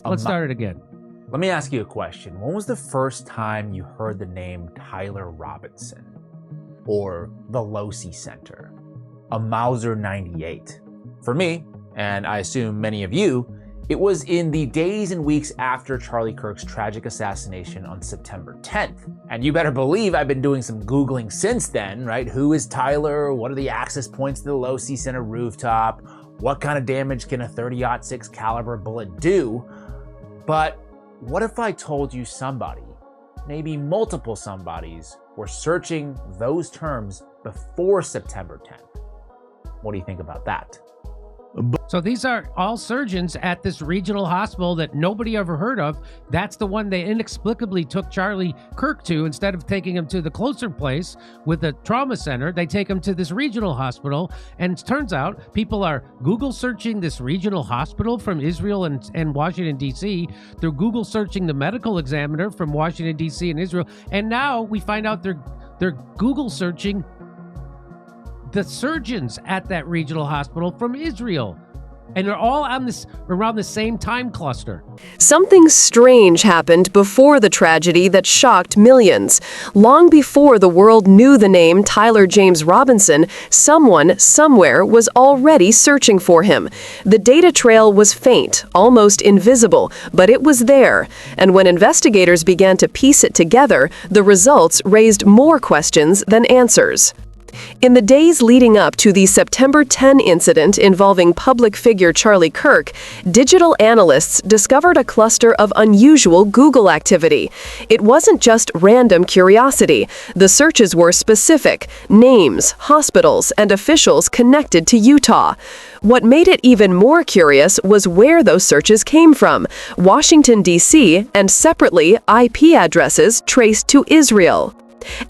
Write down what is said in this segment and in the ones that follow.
Let's start it again. Let me ask you a question. When was the first time you heard the name Tyler Robinson? Or the Losi Center? A Mauser 98? For me, and I assume many of you, it was in the days and weeks after Charlie Kirk's tragic assassination on September 10th. And you better believe I've been doing some Googling since then, right? Who is Tyler? What are the access points to the Losi Center rooftop? What kind of damage can a .30-06 caliber bullet do? But what if I told you somebody, maybe multiple somebodies, were searching those terms before September 10th? What do you think about that? So these are all surgeons at this regional hospital that nobody ever heard of. That's the one they inexplicably took Charlie Kirk to. Instead of taking him to the closer place with the trauma center, they take him to this regional hospital. And it turns out people are Google searching this regional hospital from Israel and Washington, D.C. They're Google searching the medical examiner from Washington, D.C. and Israel. And now we find out they're Google searching the surgeons at that regional hospital from Israel. And they're all on around the same time cluster. Something strange happened before the tragedy that shocked millions. Long before the world knew the name Tyler James Robinson, someone, somewhere, was already searching for him. The data trail was faint, almost invisible, but it was there. And when investigators began to piece it together, the results raised more questions than answers. In the days leading up to the September 10 incident involving public figure Charlie Kirk, digital analysts discovered a cluster of unusual Google activity. It wasn't just random curiosity. The searches were specific: names, hospitals, and officials connected to Utah. What made it even more curious was where those searches came from: Washington, D.C., and separately, IP addresses traced to Israel.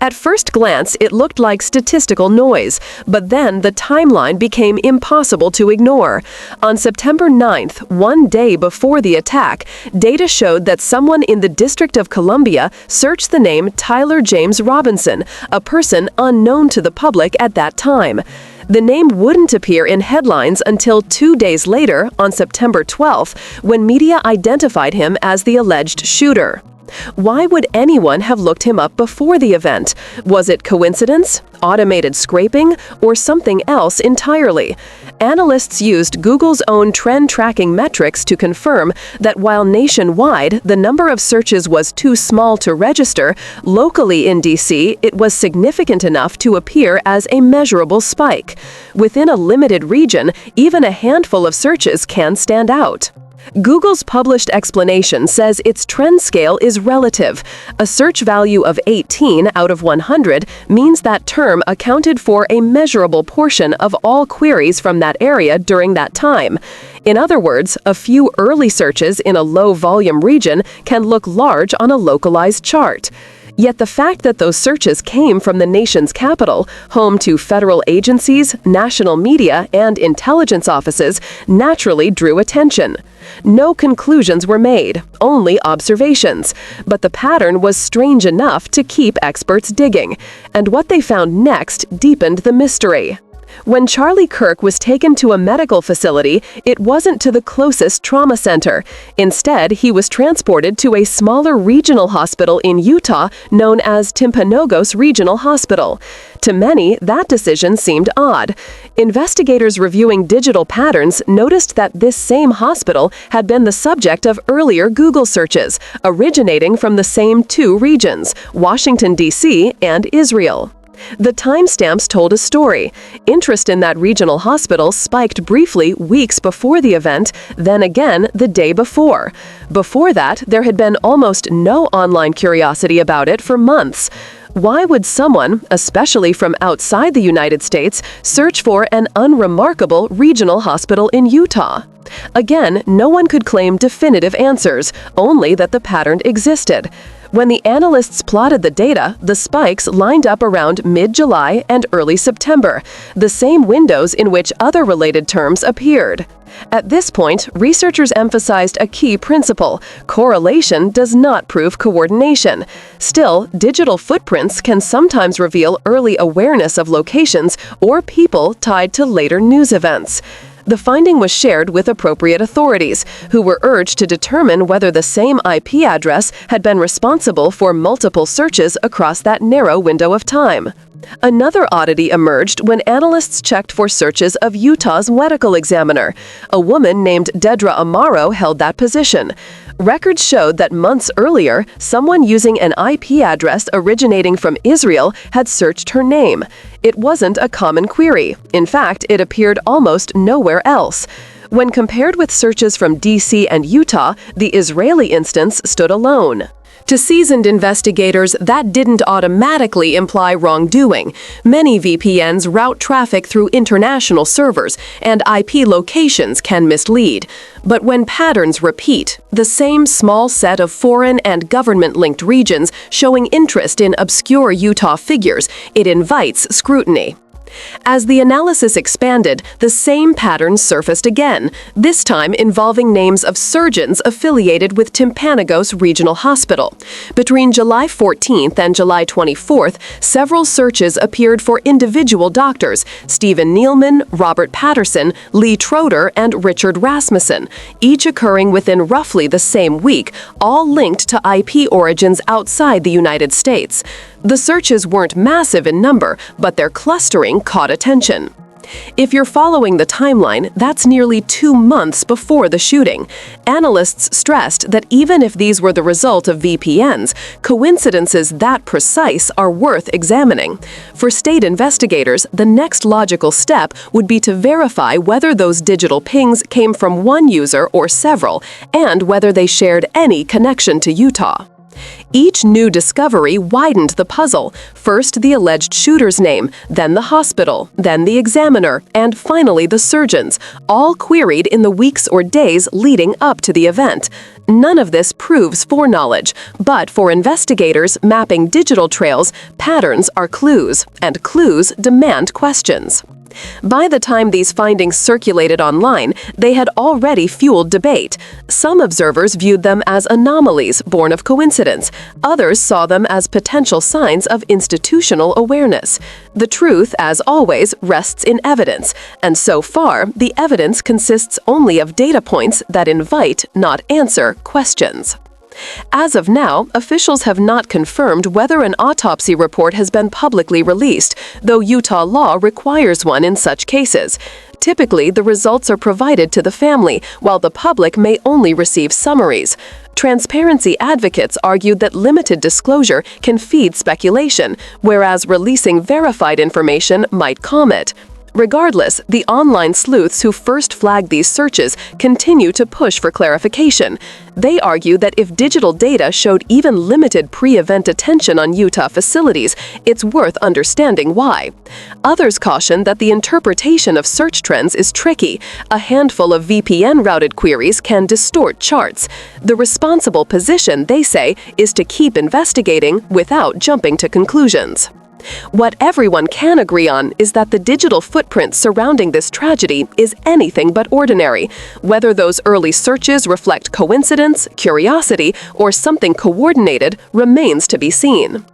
At first glance, it looked like statistical noise, but then the timeline became impossible to ignore. On September 9th, one day before the attack, data showed that someone in the District of Columbia searched the name Tyler James Robinson, a person unknown to the public at that time. The name wouldn't appear in headlines until 2 days later, on September 12th, when media identified him as the alleged shooter. Why would anyone have looked him up before the event? Was it coincidence, automated scraping, or something else entirely? Analysts used Google's own trend tracking metrics to confirm that while nationwide the number of searches was too small to register, locally in DC it was significant enough to appear as a measurable spike. Within a limited region, even a handful of searches can stand out. Google's published explanation says its trend scale is relative. A search value of 18 out of 100 means that term accounted for a measurable portion of all queries from that area during that time. In other words, a few early searches in a low-volume region can look large on a localized chart. Yet the fact that those searches came from the nation's capital, home to federal agencies, national media, and intelligence offices, naturally drew attention. No conclusions were made, only observations. But the pattern was strange enough to keep experts digging. And what they found next deepened the mystery. When Charlie Kirk was taken to a medical facility, it wasn't to the closest trauma center. Instead, he was transported to a smaller regional hospital in Utah known as Timpanogos Regional Hospital. To many, that decision seemed odd. Investigators reviewing digital patterns noticed that this same hospital had been the subject of earlier Google searches, originating from the same two regions, Washington, D.C. and Israel. The timestamps told a story. Interest in that regional hospital spiked briefly weeks before the event, then again the day before. Before that, there had been almost no online curiosity about it for months. Why would someone, especially from outside the United States, search for an unremarkable regional hospital in Utah? Again, no one could claim definitive answers, only that the pattern existed. When the analysts plotted the data, the spikes lined up around mid-July and early September, the same windows in which other related terms appeared. At this point, researchers emphasized a key principle: correlation does not prove coordination. Still, digital footprints can sometimes reveal early awareness of locations or people tied to later news events. The finding was shared with appropriate authorities, who were urged to determine whether the same IP address had been responsible for multiple searches across that narrow window of time. Another oddity emerged when analysts checked for searches of Utah's medical examiner. A woman named Dedra Amaro held that position. Records showed that months earlier, someone using an IP address originating from Israel had searched her name. It wasn't a common query. In fact, it appeared almost nowhere else. When compared with searches from DC and Utah, the Israeli instance stood alone. To seasoned investigators, that didn't automatically imply wrongdoing. Many VPNs route traffic through international servers, and IP locations can mislead. But when patterns repeat, the same small set of foreign and government-linked regions showing interest in obscure Utah figures, it invites scrutiny. As the analysis expanded, the same patterns surfaced again, this time involving names of surgeons affiliated with Timpanogos Regional Hospital. Between July 14th and July 24th, several searches appeared for individual doctors: Stephen Nealman, Robert Patterson, Lee Troder, and Richard Rasmussen, each occurring within roughly the same week, all linked to IP origins outside the United States. The searches weren't massive in number, but their clustering caught attention. If you're following the timeline, that's nearly 2 months before the shooting. Analysts stressed that even if these were the result of VPNs, coincidences that precise are worth examining. For state investigators, the next logical step would be to verify whether those digital pings came from one user or several, and whether they shared any connection to Utah. Each new discovery widened the puzzle. First the alleged shooter's name, then the hospital, then the examiner, and finally the surgeons, all queried in the weeks or days leading up to the event. None of this proves foreknowledge, but for investigators mapping digital trails, patterns are clues, and clues demand questions. By the time these findings circulated online, they had already fueled debate. Some observers viewed them as anomalies born of coincidence. Others saw them as potential signs of institutional awareness. The truth, as always, rests in evidence, and so far, the evidence consists only of data points that invite, not answer, questions. As of now, officials have not confirmed whether an autopsy report has been publicly released, though Utah law requires one in such cases. Typically, the results are provided to the family, while the public may only receive summaries. Transparency advocates argued that limited disclosure can feed speculation, whereas releasing verified information might calm it. Regardless, the online sleuths who first flagged these searches continue to push for clarification. They argue that if digital data showed even limited pre-event attention on Utah facilities, it's worth understanding why. Others caution that the interpretation of search trends is tricky. A handful of VPN-routed queries can distort charts. The responsible position, they say, is to keep investigating without jumping to conclusions. What everyone can agree on is that the digital footprint surrounding this tragedy is anything but ordinary. Whether those early searches reflect coincidence, curiosity, or something coordinated remains to be seen.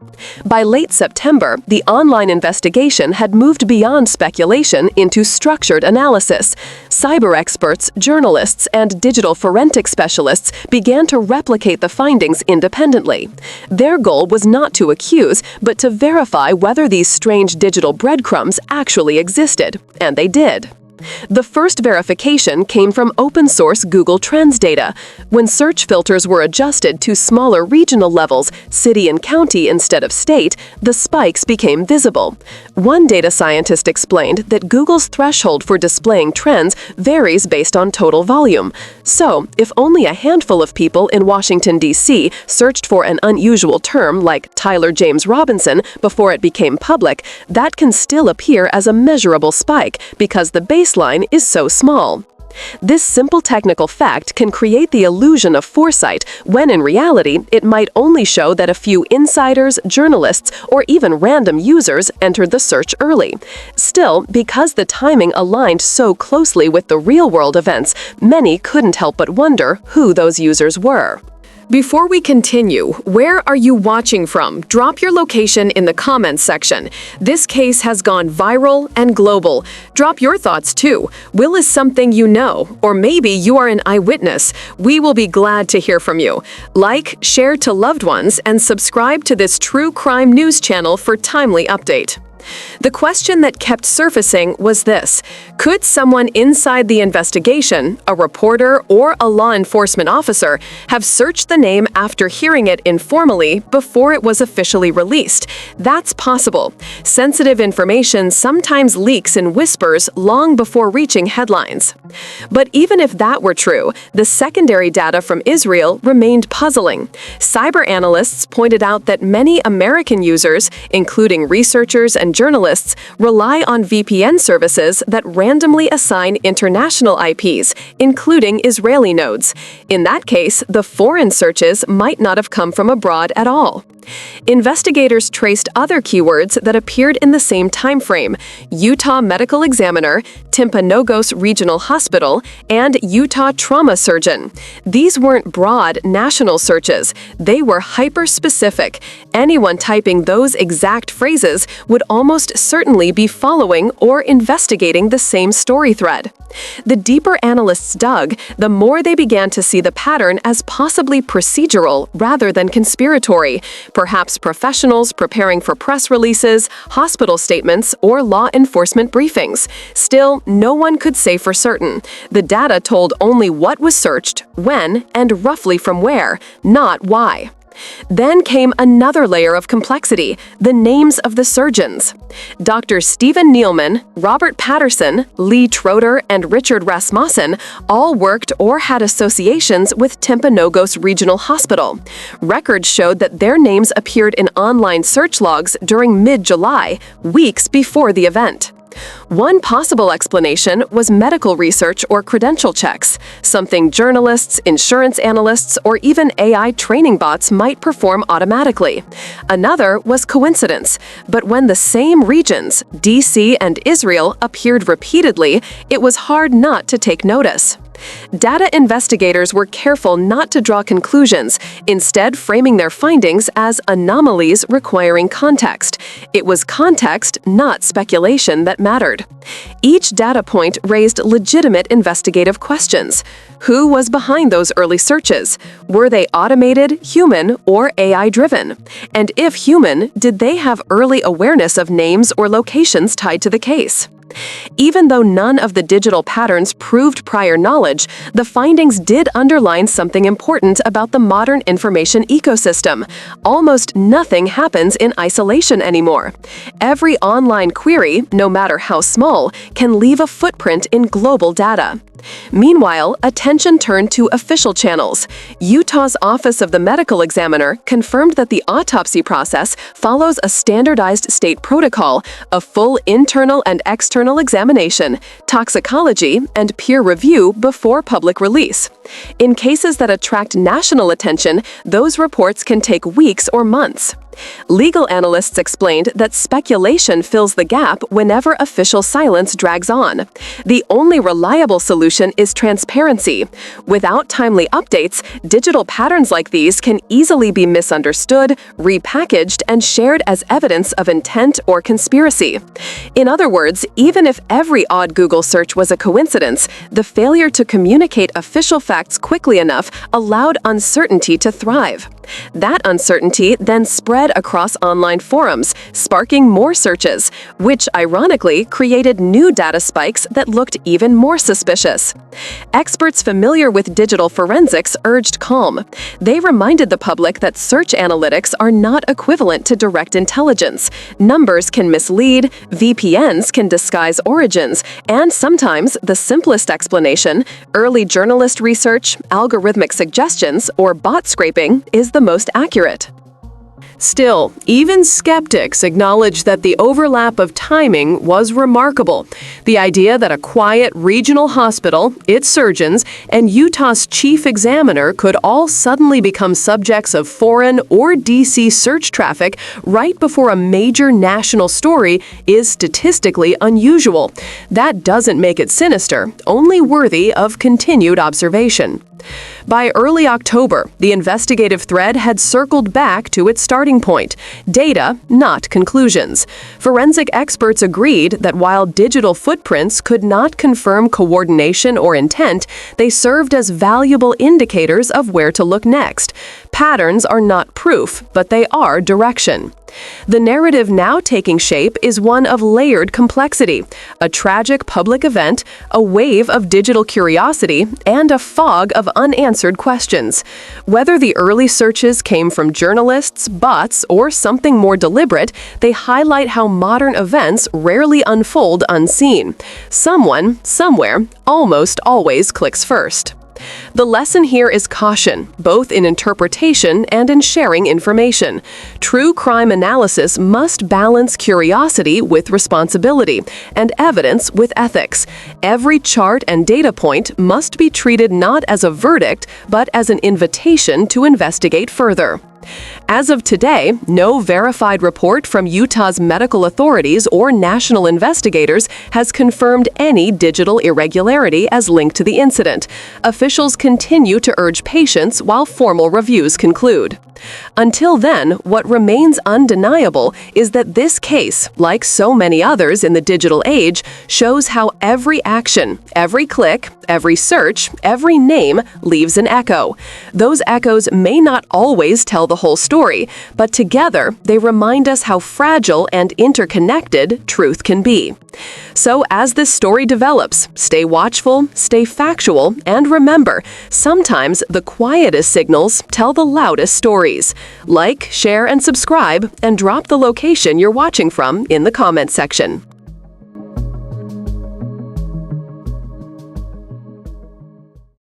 By late September, the online investigation had moved beyond speculation into structured analysis. Cyber experts, journalists, and digital forensic specialists began to replicate the findings independently. Their goal was not to accuse, but to verify whether these strange digital breadcrumbs actually existed, and they did. The first verification came from open-source Google Trends data. When search filters were adjusted to smaller regional levels, city and county instead of state, the spikes became visible. One data scientist explained that Google's threshold for displaying trends varies based on total volume. So, if only a handful of people in Washington, D.C. searched for an unusual term like Tyler James Robinson before it became public, that can still appear as a measurable spike because the baseline is so small. This simple technical fact can create the illusion of foresight when in reality it might only show that a few insiders, journalists, or even random users entered the search early. Still, because the timing aligned so closely with the real-world events, many couldn't help but wonder who those users were. Before we continue, where are you watching from? Drop your location in the comments section. This case has gone viral and global. Drop your thoughts too. Will is something you know, or maybe you are an eyewitness. We will be glad to hear from you. Like, share to loved ones, and subscribe to this true crime news channel for timely update. The question that kept surfacing was this: could someone inside the investigation, a reporter or a law enforcement officer, have searched the name after hearing it informally before it was officially released? That's possible. Sensitive information sometimes leaks in whispers long before reaching headlines. But even if that were true, the secondary data from Israel remained puzzling. Cyber analysts pointed out that many American users, including researchers and journalists, rely on VPN services that randomly assign international IPs, including Israeli nodes. In that case, the foreign searches might not have come from abroad at all. Investigators traced other keywords that appeared in the same time frame: Utah Medical Examiner, Timpanogos Regional Hospital, and Utah Trauma Surgeon. These weren't broad national searches. They were hyper-specific. Anyone typing those exact phrases would almost certainly be following or investigating the same story thread. The deeper analysts dug, the more they began to see the pattern as possibly procedural rather than conspiratory. Perhaps professionals preparing for press releases, hospital statements, or law enforcement briefings. Still, no one could say for certain. The data told only what was searched, when, and roughly from where, not why. Then came another layer of complexity: the names of the surgeons. Dr. Stephen Nealman, Robert Patterson, Lee Trotter, and Richard Rasmussen all worked or had associations with Timpanogos Regional Hospital. Records showed that their names appeared in online search logs during mid-July, weeks before the event. One possible explanation was medical research or credential checks, something journalists, insurance analysts, or even AI training bots might perform automatically. Another was coincidence, but when the same regions, DC and Israel, appeared repeatedly, it was hard not to take notice. Data investigators were careful not to draw conclusions, instead framing their findings as anomalies requiring context. It was context, not speculation, that mattered. Each data point raised legitimate investigative questions. Who was behind those early searches? Were they automated, human, or AI-driven? And if human, did they have early awareness of names or locations tied to the case? Even though none of the digital patterns proved prior knowledge, the findings did underline something important about the modern information ecosystem. Almost nothing happens in isolation anymore. Every online query, no matter how small, can leave a footprint in global data. Meanwhile, attention turned to official channels. Utah's Office of the Medical Examiner confirmed that the autopsy process follows a standardized state protocol: a full internal and external examination, toxicology, and peer review before public release. In cases that attract national attention, those reports can take weeks or months. Legal analysts explained that speculation fills the gap whenever official silence drags on. The only reliable solution is transparency. Without timely updates, digital patterns like these can easily be misunderstood, repackaged, and shared as evidence of intent or conspiracy. In other words, even if every odd Google search was a coincidence, the failure to communicate official facts quickly enough allowed uncertainty to thrive. That uncertainty then spread across online forums, sparking more searches, which ironically created new data spikes that looked even more suspicious. Experts familiar with digital forensics urged calm. They reminded the public that search analytics are not equivalent to direct intelligence. Numbers can mislead, VPNs can disguise origins, and sometimes the simplest explanation, early journalist research, algorithmic suggestions, or bot scraping, is the most accurate. Still, even skeptics acknowledge that the overlap of timing was remarkable. The idea that a quiet regional hospital, its surgeons, and Utah's chief examiner could all suddenly become subjects of foreign or DC search traffic right before a major national story is statistically unusual. That doesn't make it sinister, only worthy of continued observation. By early October, the investigative thread had circled back to its starting point: data, not conclusions. Forensic experts agreed that while digital footprints could not confirm coordination or intent, they served as valuable indicators of where to look next. Patterns are not proof, but they are direction. The narrative now taking shape is one of layered complexity: a tragic public event, a wave of digital curiosity, and a fog of unanswered questions. Whether the early searches came from journalists, bots, or something more deliberate, they highlight how modern events rarely unfold unseen. Someone, somewhere, almost always clicks first. The lesson here is caution, both in interpretation and in sharing information. True crime analysis must balance curiosity with responsibility and evidence with ethics. Every chart and data point must be treated not as a verdict, but as an invitation to investigate further. As of today, no verified report from Utah's medical authorities or national investigators has confirmed any digital irregularity as linked to the incident. Officials continue to urge patience while formal reviews conclude. Until then, what remains undeniable is that this case, like so many others in the digital age, shows how every action, every click, every search, every name leaves an echo. Those echoes may not always tell the whole story, but together they remind us how fragile and interconnected truth can be. So as this story develops, stay watchful, stay factual, and remember, sometimes the quietest signals tell the loudest stories. Like, share, and subscribe, and drop the location you're watching from in the comment section.